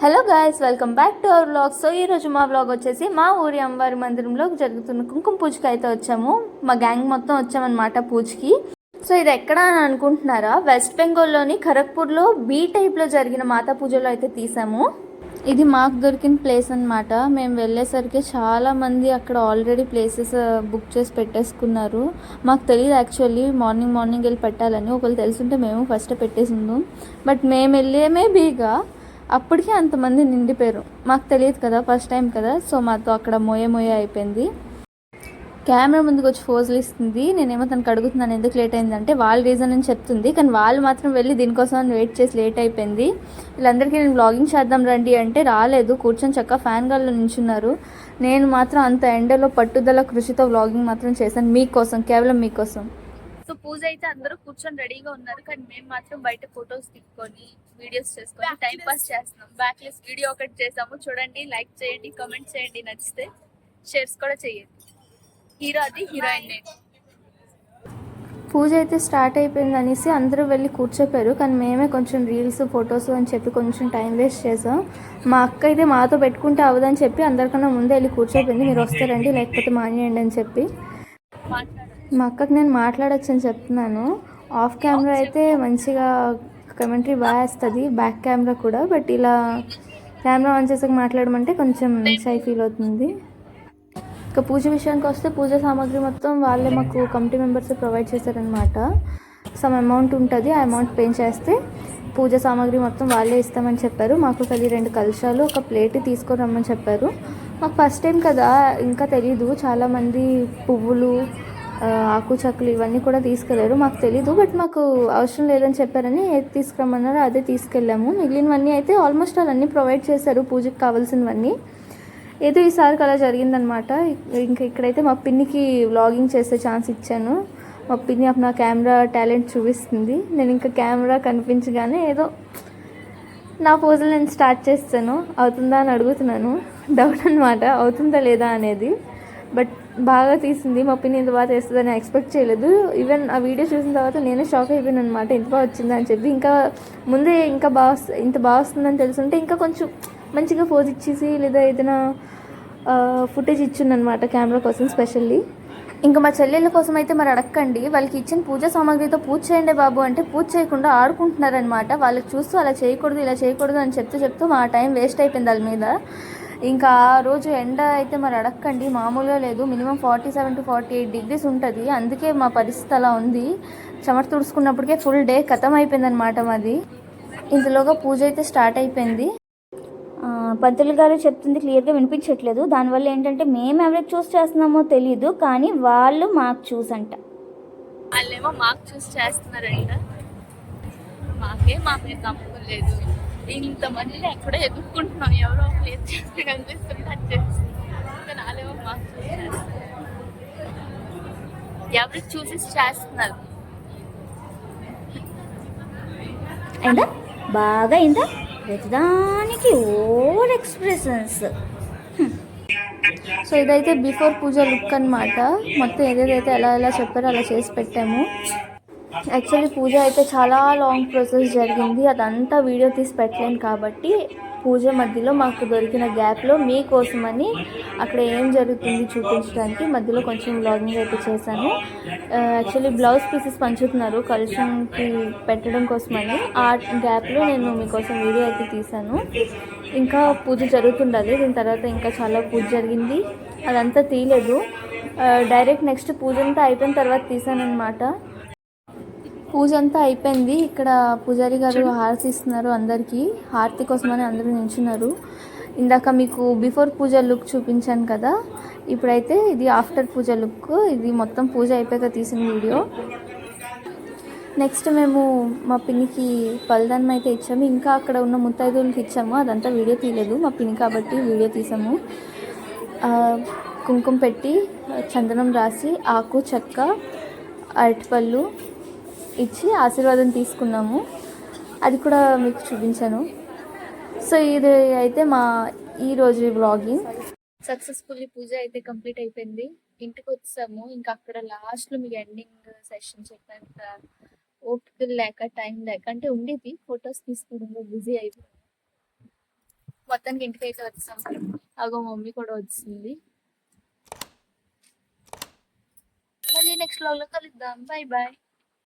Hello guys, welcome back to our vlog. So ఈరోజు మా vlog వచ్చేసి మా ఊరి అమ్మవారి మందిరంలో జరుగుతున్న కుంకుమ పూజకి అయితే వచ్చాము. మా గ్యాంగ్ మొత్తం వచ్చామన్నమాట పూజకి. సో ఇది ఎక్కడ అని అనుకుంటున్నారా? వెస్ట్ బెంగాల్లోని ఖరగ్పూర్లో బీ టైప్లో జరిగిన మాతా పూజలో అయితే తీసాము. ఇది మాకు దొరికిన ప్లేస్ అనమాట. మేము వెళ్ళేసరికి చాలామంది అక్కడ ఆల్రెడీ ప్లేసెస్ బుక్ చేసి పెట్టేసుకున్నారు. మాకు తెలియదు యాక్చువల్లీ మార్నింగ్ వెళ్ళి పెట్టాలని. ఒకళ్ళు తెలుసుంటే మేము ఫస్ట్ పెట్టేసిందాం. బట్ మేము వెళ్ళేమే బీగా అప్పటికే అంతమంది నిండిపోయారు. మాకు తెలియదు కదా, ఫస్ట్ టైం కదా. సో మాతో అక్కడ మోయే అయిపోయింది. కెమెరా ముందుకు వచ్చి ఫోజులు ఇస్తుంది. నేనేమో తనకు అడుగుతున్నాను ఎందుకు లేట్ అయిందంటే వాళ్ళ రీజన్ అని చెప్తుంది. కానీ వాళ్ళు మాత్రం వెళ్ళి దీనికోసం వెయిట్ చేసి లేట్ అయిపోయింది. వీళ్ళందరికీ నేను వ్లాగింగ్ చేద్దాం రండి అంటే రాలేదు. కూర్చొని చక్కగా ఫ్యాన్ గాల్లో నించున్నారు. నేను మాత్రం అంత ఎండలో పట్టుదల కృషితో వ్లాగింగ్ మాత్రం చేశాను మీకోసం, కేవలం మీకోసం. సో పూజ అయితే అందరూ కూర్చొని రెడీగా ఉన్నారు. కానీ మేము మాత్రం బయట ఫొటోస్ తీసుకొని వీడియోస్ చేసుకొని టైం పాస్ చేస్తున్నాం. బ్యాక్లెస్ వీడియో ఒకటి చేసాము, చూడండి, లైక్ చేయండి, కామెంట్ చేయండి, నచ్చితే షేర్స్ కూడా చేయండి. హీరో అది, హీరోయిన్ నేను. పూజ అయితే స్టార్ట్ అయిపోయింది అనేసి అందరూ వెళ్ళి కూర్చోపోయారు. కానీ మేమే కొంచెం రీల్స్ ఫొటోస్ అని చెప్పి కొంచెం టైం వేస్ట్ చేసాం. మా అక్క అయితే మాతో పెట్టుకుంటే అవ్వదని చెప్పి అందరికన్నా ముందే వెళ్ళి కూర్చోపోయింది. మీరు వస్తారండి లేకపోతే మానేయండి అని చెప్పి. మా అక్కకి నేను మాట్లాడచ్చు అని చెప్తున్నాను. ఆఫ్ కెమెరా అయితే మంచిగా కమెంటరీ బాగా వేస్తుంది, బ్యాక్ కెమెరా కూడా. బట్ ఇలా కెమెరా ఆన్ చేసాక మాట్లాడమంటే కొంచెం షై ఫీల్ అవుతుంది. ఇక పూజ విషయానికి వస్తే పూజ సామాగ్రి మొత్తం వాళ్ళే మాకు కమిటీ మెంబర్స్ ప్రొవైడ్ చేశారనమాట. సమ్ అమౌంట్ ఉంటుంది, ఆ అమౌంట్ పే చేస్తే పూజ సామాగ్రి మొత్తం వాళ్ళే ఇస్తామని చెప్పారు. మాకు అది 2 కలశాలు, ఒక ప్లేట్ తీసుకొని రమ్మని చెప్పారు. మాకు ఫస్ట్ టైం కదా, ఇంకా తెలీదు. చాలామంది పువ్వులు, ఆకు చక్కులు ఇవన్నీ కూడా తీసుకెళ్ళారు. మాకు తెలీదు, బట్ మాకు అవసరం లేదని చెప్పారని ఏది తీసుకురమ్మన్నారో అదే తీసుకెళ్ళాము. మిగిలినవన్నీ అయితే ఆల్మోస్ట్ అవన్నీ ప్రొవైడ్ చేశారు, పూజకి కావాల్సినవన్నీ. ఏదో ఈసారికి అలా జరిగిందనమాట. ఇంకా ఇక్కడైతే మా పిన్నికి వ్లాగింగ్ చేసే ఛాన్స్ ఇచ్చాను. మా పిన్ని నా కెమెరా టాలెంట్ చూపిస్తుంది. నేను ఇంకా కెమెరా కనిపించగానే ఏదో నా పోజులు నేను స్టార్ట్ చేస్తాను. అవుతుందా అని అడుగుతున్నాను, డౌట్ అనమాట, అవుతుందా లేదా అనేది. బట్ బాగా తీసింది. మా పిన్ని ఇంత బాగా చేస్తుందని ఎక్స్పెక్ట్ చేయలేదు. ఈవెన్ ఆ వీడియో చూసిన తర్వాత నేనే షాక్ అయిపోయాను అనమాట, ఇంత బాగా వచ్చిందని చెప్పి. ఇంకా ముందే ఇంకా ఇంత బాగా వస్తుందని తెలుసుంటే ఇంకా కొంచెం మంచిగా పోజ్ ఇచ్చేసి లేదా ఏదైనా ఫుటేజ్ ఇచ్చిందనమాట కెమెరా కోసం స్పెషల్లీ. ఇంకా మా చెల్లెళ్ళ కోసం అయితే మరి అడగండి. వాళ్ళకి ఇచ్చిన పూజా సామాగ్రితో పూజ చేయండి బాబు అంటే పూజ చేయకుండా ఆడుకుంటున్నారనమాట. వాళ్ళకి చూస్తూ అలా చేయకూడదు ఇలా చేయకూడదు అని చెప్తూ మా టైం వేస్ట్ అయిపోయింది వాళ్ళ మీద. ఇంకా ఆ రోజు ఎండ అయితే మరి అడగండి, మామూలుగా లేదు. మినిమం 47 to 48 degrees ఉంటుంది. అందుకే మా పరిస్థితి అలా ఉంది. చెమట తుడుచుకున్నప్పటికే ఫుల్ డే ఖతం అయిపోయింది అనమాట మాది. ఇంతలోగా పూజ అయితే స్టార్ట్ అయిపోయింది. పంతులు గారు చెప్తుంది క్లియర్గా వినిపించట్లేదు. దానివల్ల ఏంటంటే మేము ఎవరికి చూస్ చేస్తున్నామో తెలియదు, కానీ వాళ్ళు మాకు చూసంట. వాళ్ళేమో మాకు చూస్ చేస్తున్నారంట. మా మీద నమ్మకం లేదు. ఇంతమంది ఎక్కడో ఎదుర్కొంటున్నాం, ఎవరో ప్లేస్ చేస్తే కనిపిస్తుంటే అది చేస్తుంది. వాళ్ళేమో మాకు చూస్ చేస్తున్నారు, ఎవరికి చూసి చేస్తున్నారు. అయిందా బాగా అయిందా, ప్రతిదానికి ఓవర్ ఎక్స్ప్రెషన్స్. సో ఇదైతే బిఫోర్ పూజ లుక్ అనమాట. మొత్తం ఏదేదైతే ఎలా చెప్పారో అలా చేసి పెట్టాము. యాక్చువల్లీ పూజ అయితే చాలా లాంగ్ ప్రాసెస్ జరిగింది. అదంతా వీడియో తీసి పెట్టలేను కాబట్టి పూజ మధ్యలో మాకు దొరికిన గ్యాప్లో మీకోసమని అక్కడ ఏం జరుగుతుంది చూపించడానికి మధ్యలో కొంచెం వ్లాగింగ్ అయితే చేశాను. యాక్చువల్లీ బ్లౌజ్ పీసెస్ పంచుతున్నారు కలెక్షన్కి పెట్టడం కోసమని. ఆ గ్యాప్లో నేను మీకోసం వీడియో అయితే తీశాను. ఇంకా పూజ జరుగుతుండాలి. దీని తర్వాత ఇంకా చాలా పూజ జరిగింది, అదంతా తీయలేదు. డైరెక్ట్ నెక్స్ట్ పూజ అంతా అయిపోయిన తర్వాత తీసాను అనమాట. పూజ అంతా అయిపోయింది. ఇక్కడ పూజారి గారు హారతి ఇస్తున్నారు అందరికీ. హారతి కోసమని అందరూ నిల్చున్నారు. ఇందాక మీకు బిఫోర్ పూజ లుక్ చూపించాను కదా, ఇప్పుడైతే ఇది ఆఫ్టర్ పూజ లుక్. ఇది మొత్తం పూజ అయిపోయాక తీసిన వీడియో. నెక్స్ట్ మేము మా పిన్నికి పలదానం అయితే ఇచ్చాము. ఇంకా అక్కడ ఉన్న ముత్తైదువులకి ఇచ్చాము. అదంతా వీడియో తీయలేదు, మా పిన్ని కాబట్టి వీడియో తీసాము. కుంకుమ పెట్టి చందనం రాసి ఆకు చెక్క అరటిపళ్ళు ఇచ్చి ఆశీర్వాదం తీసుకున్నాము. అది కూడా మీకు చూపించాను. సో ఇది అయితే మా ఈరోజు వ్లాగింగ్. సక్సెస్ఫుల్లీ పూజ అయితే కంప్లీట్ అయిపోయింది. ఇంటికి వచ్చాము. ఇంకా అక్కడ లాస్ట్లో మీకు ఎండింగ్ సెషన్ చెప్పేంత ఓపిక లేక టైం లేక, అంటే ఉండేది ఫొటోస్ తీసుకోవడంలో బిజీ అయిపోయింది. మొత్తానికి ఇంటికి అయితే వచ్చాం. అగో మమ్మీ కూడా వచ్చింది. మళ్ళీ నెక్స్ట్ వ్లాగ్లో కలుద్దాం. Bye bye.